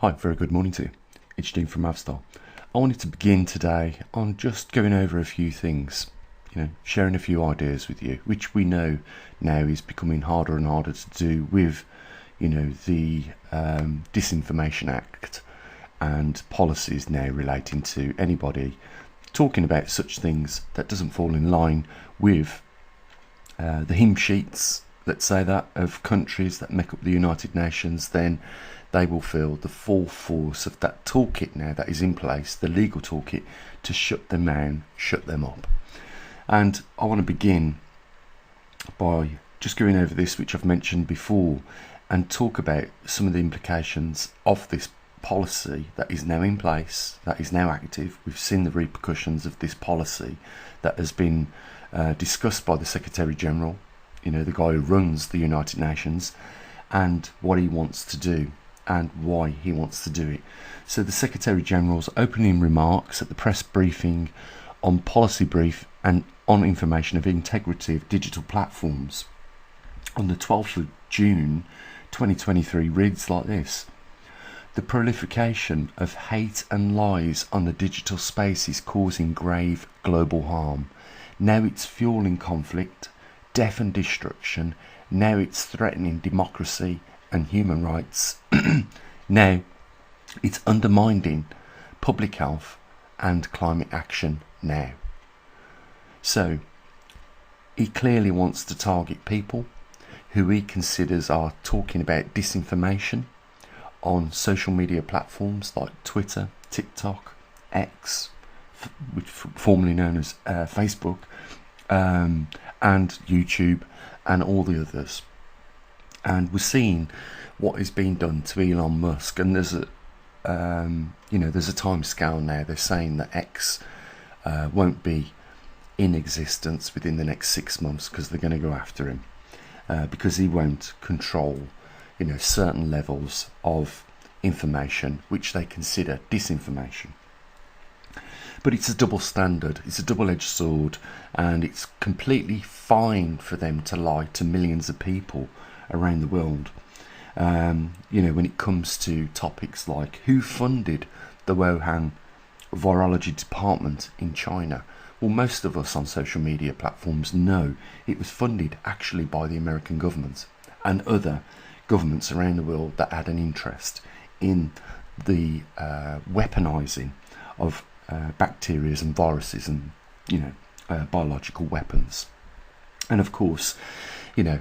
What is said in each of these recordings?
Hi, very good morning to you. It's Dean from maverickstar. I wanted to begin today on just going over a few things, sharing a few ideas with you, which we know now is becoming harder and harder to do with, the Disinformation Act and policies now relating to anybody talking about such things that doesn't fall in line with the hymn sheets, let's say that, of countries that make up the United Nations. Then they will feel the full force of that toolkit now that is in place, the legal toolkit, to shut them down, shut them up. And I want to begin by just going over this, which I've mentioned before, and talk about some of the implications of this policy that is now in place, that is now active. We've seen the repercussions of this policy that has been discussed by the Secretary General, the guy who runs the United Nations, and what he wants to do and why he wants to do it. So the Secretary General's opening remarks at the press briefing on policy brief and on information of integrity of digital platforms on the 12th of June 2023 reads like this: the proliferation of hate and lies on the digital space is causing grave global harm. Now it's fueling conflict, death and destruction. Now it's threatening democracy and human rights. Now it's undermining public health and climate action now. So he clearly wants to target people who he considers are talking about disinformation on social media platforms like Twitter, TikTok, X, which formerly known as Facebook, and YouTube, and all the others. And we're seeing what is being done to Elon Musk, and there's a time scale now. They're saying that X won't be in existence within the next 6 months because they're going to go after him because he won't control, certain levels of information which they consider disinformation. But it's a double standard, it's a double-edged sword, and it's completely fine for them to lie to millions of people around the world. When it comes to topics like who funded the Wuhan virology department in China, well, most of us on social media platforms know it was funded actually by the American government and other governments around the world that had an interest in the weaponizing of bacteria and viruses and biological weapons. And of course,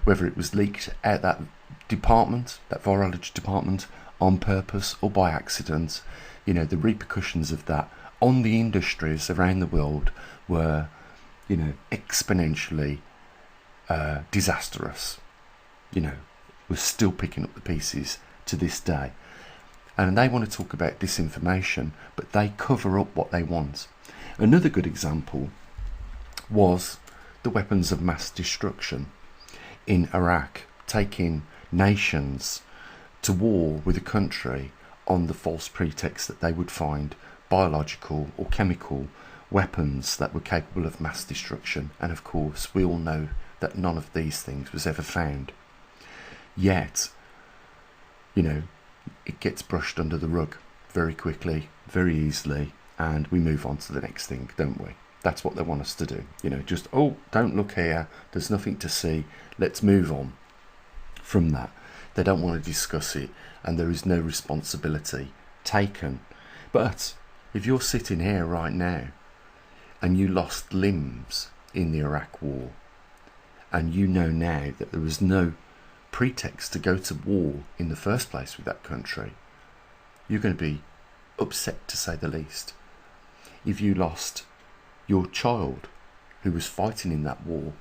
whether it was leaked out that department, that virology department, on purpose or by accident, the repercussions of that on the industries around the world were, exponentially disastrous. We're still picking up the pieces to this day. And they want to talk about disinformation, but they cover up what they want. Another good example was the weapons of mass destruction in Iraq, taking nations to war with a country on the false pretext that they would find biological or chemical weapons that were capable of mass destruction. And of course, we all know that none of these things was ever found. Yet, it gets brushed under the rug very quickly, very easily, and we move on to the next thing, don't we? That's what they want us to do. Don't look here, there's nothing to see, let's move on from that. They don't want to discuss it, and there is no responsibility taken. But if you're sitting here right now and you lost limbs in the Iraq war, and you know now that there was no pretext to go to war in the first place with that country, you're going to be upset, to say the least. If you lost your child who was fighting in that war,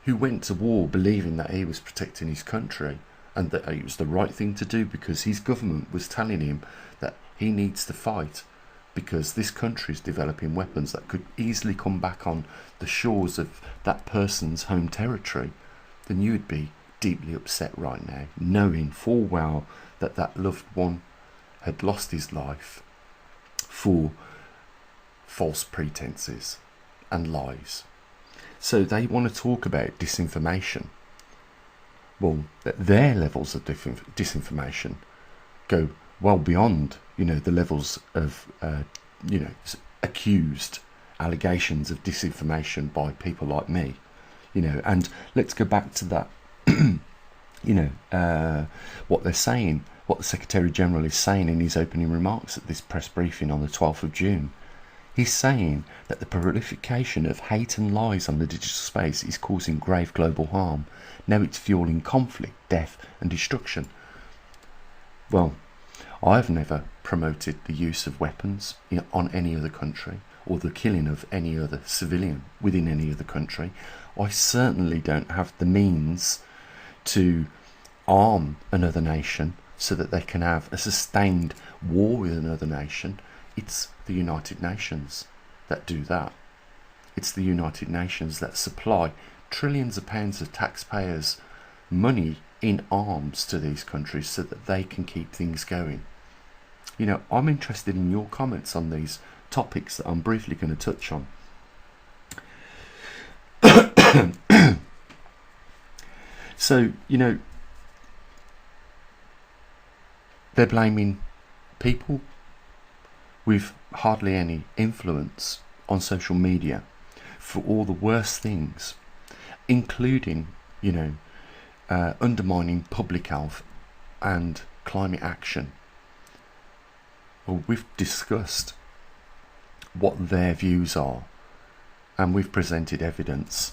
who went to war believing that he was protecting his country and that it was the right thing to do because his government was telling him that he needs to fight because this country is developing weapons that could easily come back on the shores of that person's home territory, then you would be deeply upset right now, knowing full well that that loved one had lost his life for false pretenses and lies. So they want to talk about disinformation. Well, their levels of disinformation go well beyond, the levels of, accused allegations of disinformation by people like me, and let's go back to that, what they're saying, what the Secretary General is saying in his opening remarks at this press briefing on the 12th of June. He's saying that the proliferation of hate and lies on the digital space is causing grave global harm. Now it's fueling conflict, death and destruction. Well, I've never promoted the use of weapons on any other country, or the killing of any other civilian within any other country. I certainly don't have the means to arm another nation so that they can have a sustained war with another nation. It's the United Nations that do that. It's the United Nations that supply trillions of pounds of taxpayers' money in arms to these countries so that they can keep things going. I'm interested in your comments on these topics that I'm briefly going to touch on. So, they're blaming people with hardly any influence on social media for all the worst things, including, undermining public health and climate action. Well, we've discussed what their views are, and we've presented evidence,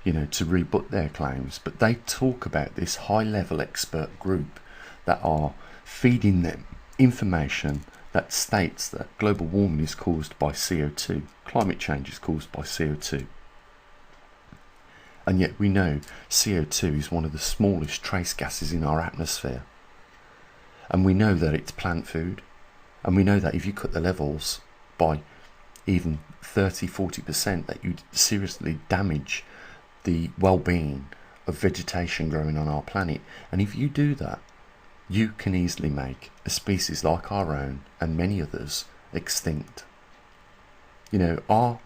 to rebut their claims. But they talk about this high-level expert group that are feeding them information that states that global warming is caused by CO2, climate change is caused by CO2. And yet we know CO2 is one of the smallest trace gases in our atmosphere. And we know that it's plant food. And we know that if you cut the levels by even 30-40%, that you'd seriously damage the well-being of vegetation growing on our planet. And if you do that, you can easily make a species like our own and many others extinct. Our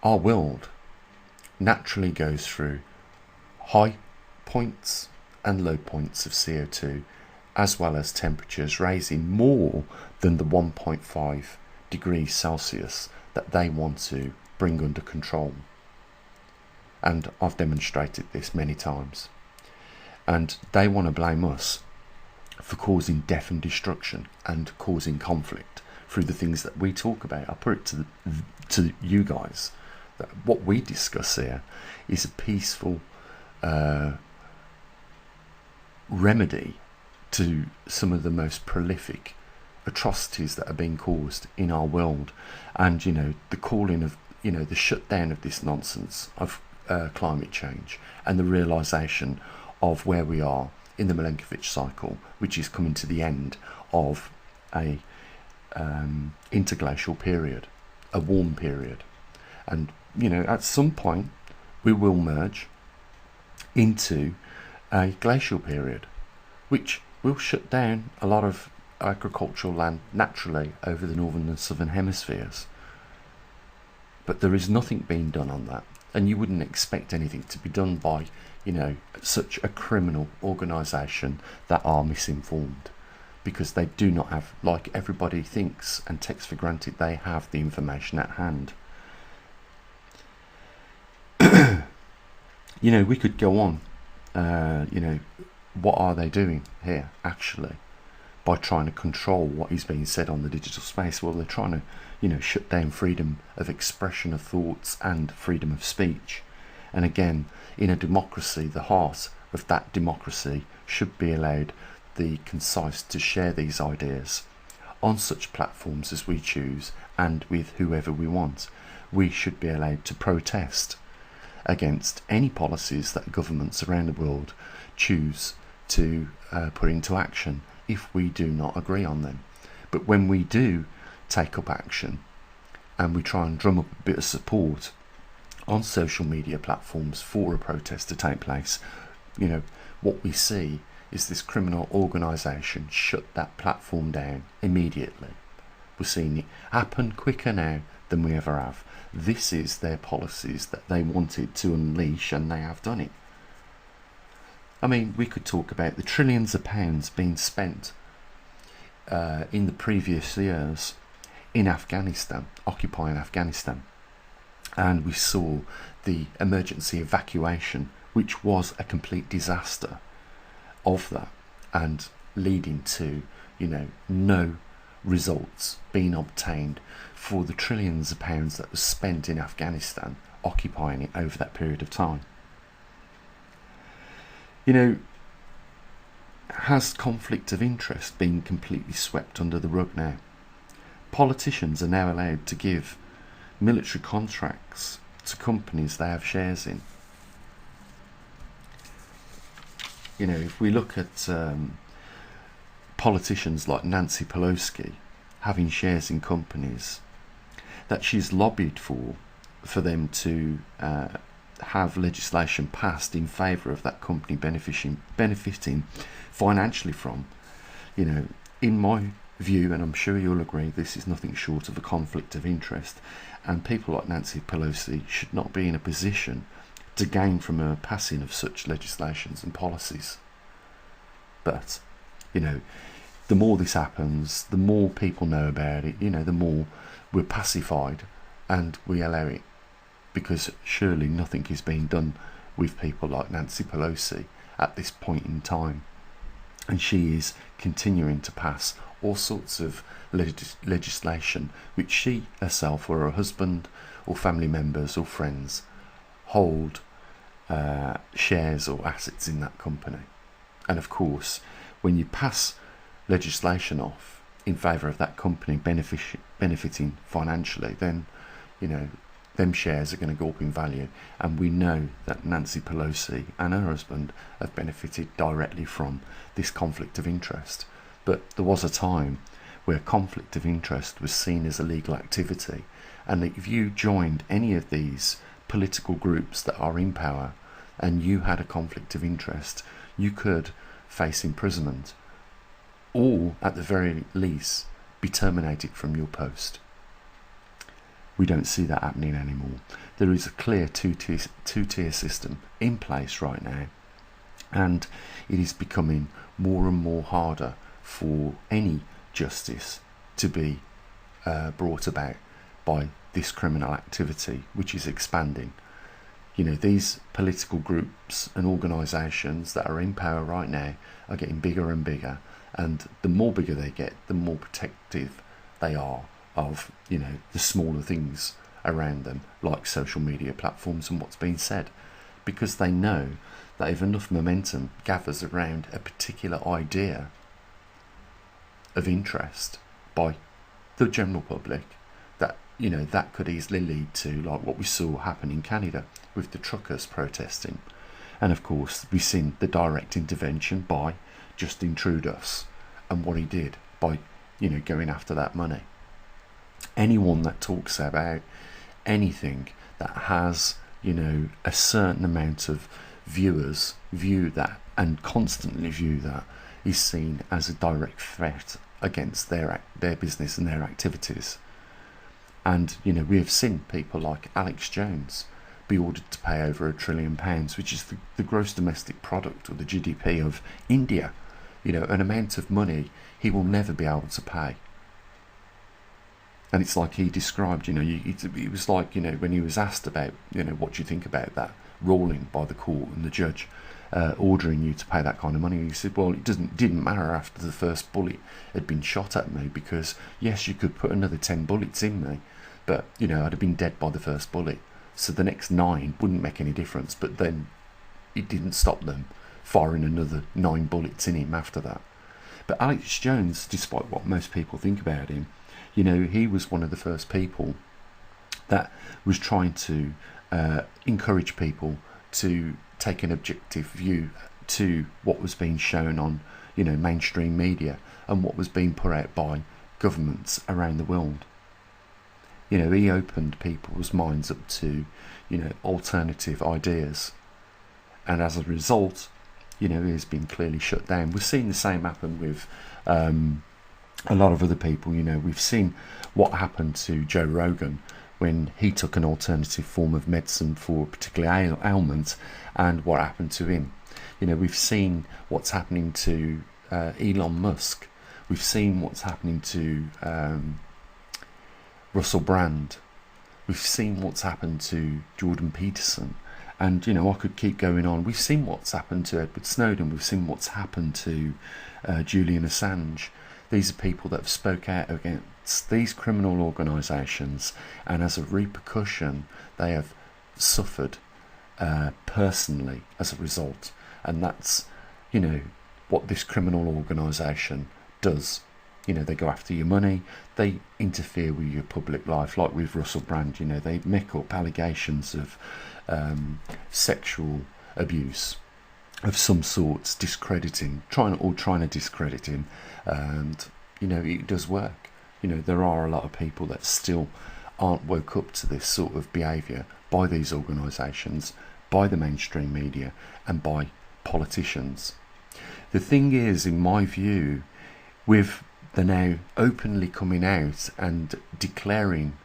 world naturally goes through high points and low points of CO2, as well as temperatures rising more than the 1.5 degrees Celsius that they want to bring under control. And I've demonstrated this many times. And they want to blame us for causing death and destruction and causing conflict through the things that we talk about. I put it to you guys that what we discuss here is a peaceful remedy to some of the most prolific atrocities that are being caused in our world. And the calling of the shutdown of this nonsense of climate change, and the realisation of where we are in the Milankovitch cycle, which is coming to the end of a interglacial period, a warm period. And at some point we will merge into a glacial period, which will shut down a lot of agricultural land naturally over the northern and southern hemispheres. But there is nothing being done on that, and you wouldn't expect anything to be done by such a criminal organisation that are misinformed, because they do not have, like everybody thinks and takes for granted, they have the information at hand. We could go on. What are they doing here actually by trying to control what is being said on the digital space? Well, they're trying to shut down freedom of expression of thoughts and freedom of speech. And again, in a democracy, the heart of that democracy should be allowed the concise to share these ideas on such platforms as we choose and with whoever we want. We should be allowed to protest against any policies that governments around the world choose to put into action if we do not agree on them. But when we do take up action and we try and drum up a bit of support on social media platforms for a protest to take place, what we see is this criminal organisation shut that platform down immediately. We're seeing it happen quicker now than we ever have. This is their policies that they wanted to unleash, and they have done it. I mean, we could talk about the trillions of pounds being spent in the previous years in Afghanistan, occupying Afghanistan, and we saw the emergency evacuation, which was a complete disaster of that, and leading to, no results being obtained for the trillions of pounds that was spent in Afghanistan occupying it over that period of time. Has conflict of interest been completely swept under the rug now? Politicians are now allowed to give military contracts to companies they have shares in. If we look at politicians like Nancy Pelosi having shares in companies that she's lobbied for them to have legislation passed in favour of that company benefiting financially from, in my view, and I'm sure you'll agree, this is nothing short of a conflict of interest, and people like Nancy Pelosi should not be in a position to gain from a passing of such legislations and policies. But, the more this happens, the more people know about it, the more we're pacified and we allow it, because surely nothing is being done with people like Nancy Pelosi at this point in time. And she is continuing to pass all sorts of legislation which she herself or her husband or family members or friends hold shares or assets in that company. And of course, when you pass legislation off in favour of that company benefiting financially, then them shares are going to go up in value. And we know that Nancy Pelosi and her husband have benefited directly from this conflict of interest. But there was a time where conflict of interest was seen as a legal activity, and that if you joined any of these political groups that are in power and you had a conflict of interest, you could face imprisonment or at the very least be terminated from your post. We don't see that happening anymore. There is a clear two-tier system in place right now, and it is becoming more and more harder for any justice to be brought about by this criminal activity, which is expanding. These political groups and organisations that are in power right now are getting bigger and bigger, and the more bigger they get, the more protective they are of the smaller things around them, like social media platforms and what's being said, because they know that if enough momentum gathers around a particular idea of interest by the general public, that that could easily lead to, like what we saw happen in Canada with the truckers protesting. And of course we've seen the direct intervention by Justin Trudeau and what he did by going after that money. Anyone that talks about anything that has a certain amount of viewers view that and constantly view that is seen as a direct threat against their business and their activities. And we have seen people like Alex Jones be ordered to pay over £1 trillion, which is the gross domestic product or the GDP of India, an amount of money he will never be able to pay. And it's like he described, it was like, when he was asked about, what do you think about that ruling by the court and the judge ordering you to pay that kind of money, he said, well, it didn't matter after the first bullet had been shot at me, because yes, you could put another 10 bullets in me, but I'd have been dead by the first bullet, so the next 9 wouldn't make any difference. But then it didn't stop them firing another 9 bullets in him after that. But Alex Jones, despite what most people think about him, he was one of the first people that was trying to encourage people to take an objective view to what was being shown on mainstream media and what was being put out by governments around the world. He opened people's minds up to alternative ideas, and as a result he has been clearly shut down. We've seen the same happen with a lot of other people. We've seen what happened to Joe Rogan when he took an alternative form of medicine for a particular ailment, and what happened to him. We've seen what's happening to Elon Musk We've seen what's happening to Russell Brand. We've seen what's happened to Jordan Peterson. And, I could keep going on. We've seen what's happened to Edward Snowden. We've seen what's happened to Julian Assange. These are people that have spoke out against these criminal organisations, and as a repercussion, they have suffered personally as a result. And that's, what this criminal organisation does. They go after your money, they interfere with your public life, like with Russell Brand. They make up allegations of sexual abuse of some sorts, trying to discredit him. And it does work. There are a lot of people that still aren't woke up to this sort of behaviour by these organisations, by the mainstream media, and by politicians. The thing is, in my view, with they're now openly coming out and declaring,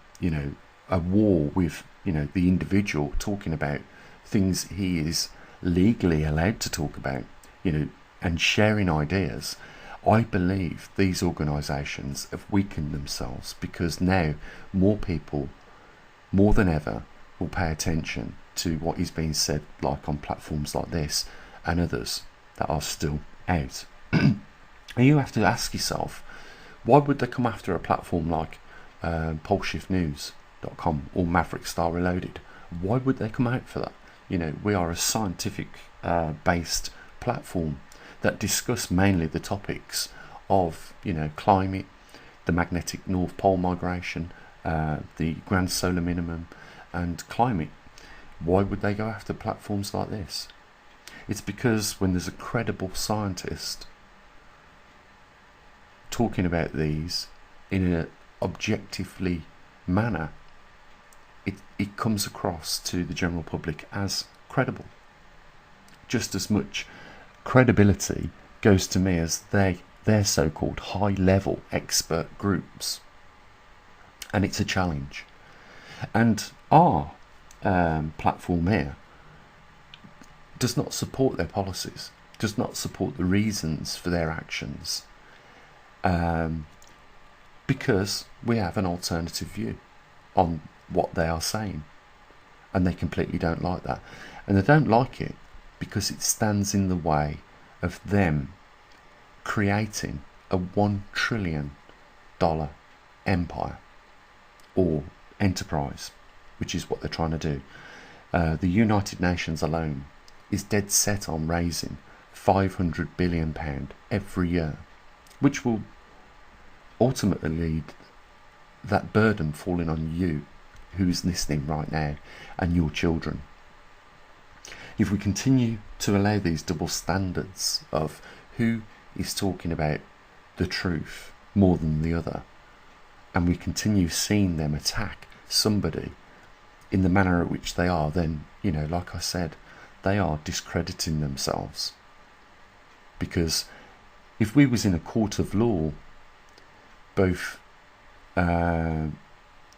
a war with, the individual, talking about things he is legally allowed to talk about, and sharing ideas. I believe these organisations have weakened themselves, because now more people, more than ever, will pay attention to what is being said, like on platforms like this and others that are still out. And you have to ask yourself, why would they come after a platform like poleshiftnews.com or maverickstar Reloaded? Why would they come out for that? We are a scientific based platform that discuss mainly the topics of climate, the magnetic North Pole migration, the grand solar minimum, and climate. Why would they go after platforms like this? It's because when there's a credible scientist talking about these in an objectively manner, it comes across to the general public as credible. Just as much credibility goes to me as their so-called high-level expert groups. And it's a challenge. And our platform here does not support their policies, does not support the reasons for their actions, because we have an alternative view on what they are saying, and they completely don't like that. And they don't like it because it stands in the way of them creating a $1 trillion empire or enterprise, which is what they're trying to do. The United Nations alone is dead set on raising £500 billion every year, which will ultimately lead that burden falling on you who's listening right now and your children. If we continue to allow these double standards of who is talking about the truth more than the other, and we continue seeing them attack somebody in the manner at which they are, then, like I said, they are discrediting themselves. Because if we was in a court of law, both the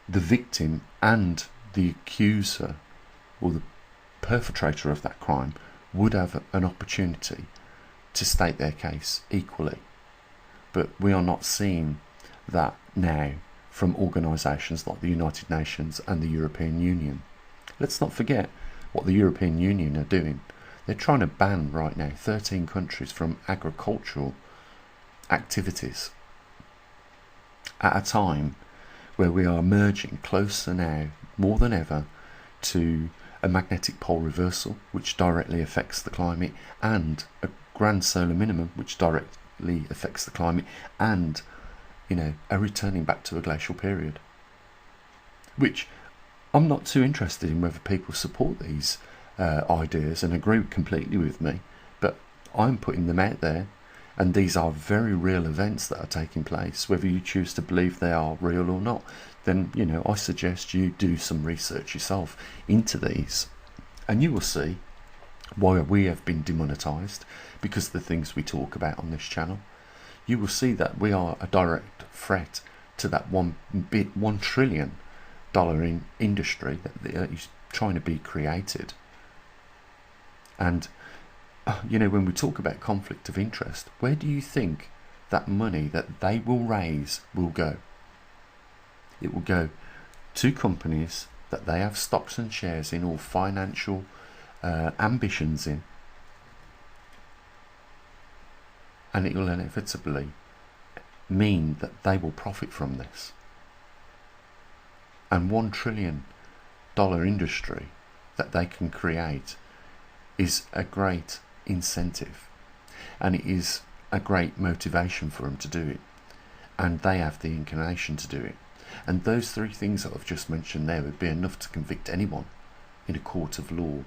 victim and the accuser or the perpetrator of that crime would have an opportunity to state their case equally. But we are not seeing that now from organisations like the United Nations and the European Union. Let's not forget what the European Union are doing. They're trying to ban right now 13 countries from agricultural activities at a time where we are merging closer now, more than ever, to a magnetic pole reversal, which directly affects the climate, and a grand solar minimum, which directly affects the climate, and a returning back to a glacial period. Which I'm not too interested in whether people support these ideas and agree completely with me, but I'm putting them out there, and these are very real events that are taking place. Whether you choose to believe they are real or not, then I suggest you do some research yourself into these, and you will see why we have been demonetised because of the things we talk about on this channel. You will see that we are a direct threat to that $1 trillion in industry that is trying to be created. And when we talk about conflict of interest, where do you think that money that they will raise will go. It will go to companies that they have stocks and shares in, or financial ambitions in, and it will inevitably mean that they will profit from this. And $1 trillion industry that they can create is a great incentive, and it is a great motivation for them to do it, and they have the inclination to do it. And those three things that I've just mentioned there would be enough to convict anyone in a court of law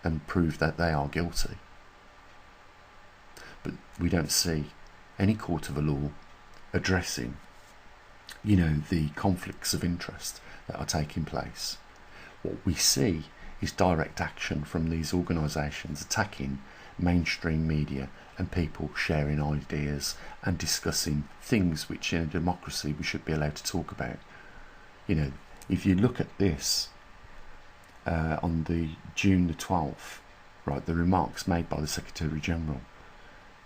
and prove that they are guilty. But we don't see any court of law addressing, the conflicts of interest that are taking place. What we see is direct action from these organisations attacking mainstream media and people sharing ideas and discussing things which in a democracy we should be allowed to talk about. If you look at this on the June the 12th, right, the remarks made by the Secretary General,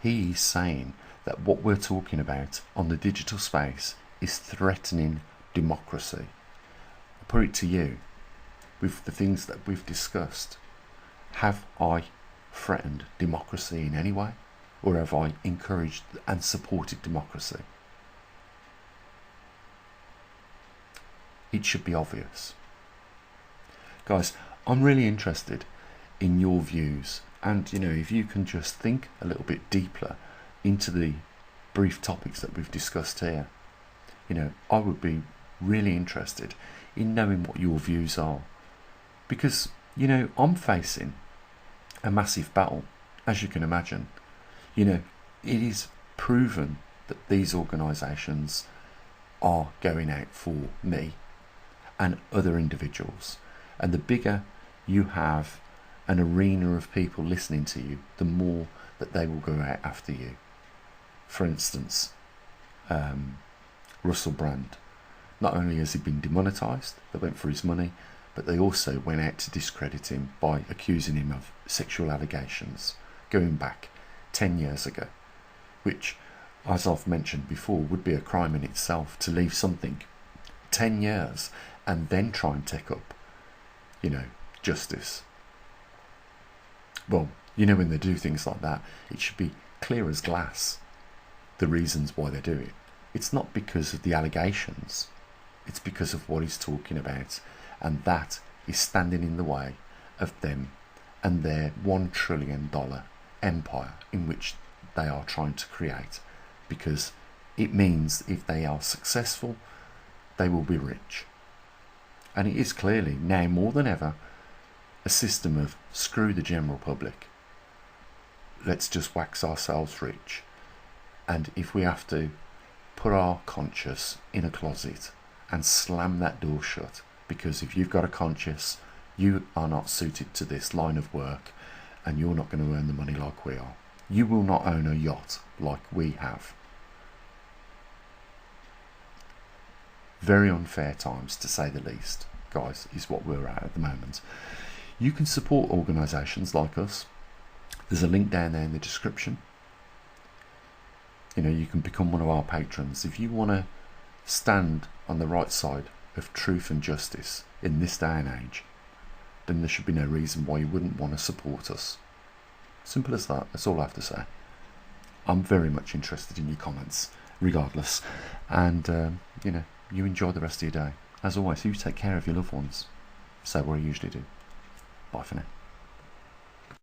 he is saying that what we're talking about on the digital space is threatening democracy. I put it to you, with the things that we've discussed, have I threatened democracy in any way, or have I encouraged and supported democracy? It should be obvious. Guys, I'm really interested in your views, and if you can just think a little bit deeper into the brief topics that we've discussed here, I would be really interested in knowing what your views are, because I'm facing a massive battle, as you can imagine. It is proven that these organisations are going out for me and other individuals, and the bigger you have an arena of people listening to you, the more that they will go out after you. For instance, Russell Brand, not only has he been demonetised, they went for his money, but they also went out to discredit him by accusing him of sexual allegations going back 10 years ago, which, as I've mentioned before, would be a crime in itself, to leave something 10 years and then try and take up, justice. Well, when they do things like that, it should be clear as glass the reasons why they do it. It's not because of the allegations, it's because of what he's talking about, and that is standing in the way of them and their $1 trillion empire in which they are trying to create, because it means if they are successful, they will be rich. And it is clearly, now more than ever, a system of screw the general public, let's just wax ourselves rich. And if we have to put our conscience in a closet and slam that door shut, because if you've got a conscience, you are not suited to this line of work, and you're not going to earn the money like we are. You will not own a yacht like we have. Very unfair times, to say the least, guys, is what we're at the moment. You can support organisations like us. There's a link down there in the description. You can become one of our patrons. If you want to stand on the right side of truth and justice in this day and age, then there should be no reason why you wouldn't want to support us. Simple as that. That's all I have to say. I'm very much interested in your comments, regardless. And, you enjoy the rest of your day. As always, you take care of your loved ones. Say what I usually do. Bye for now.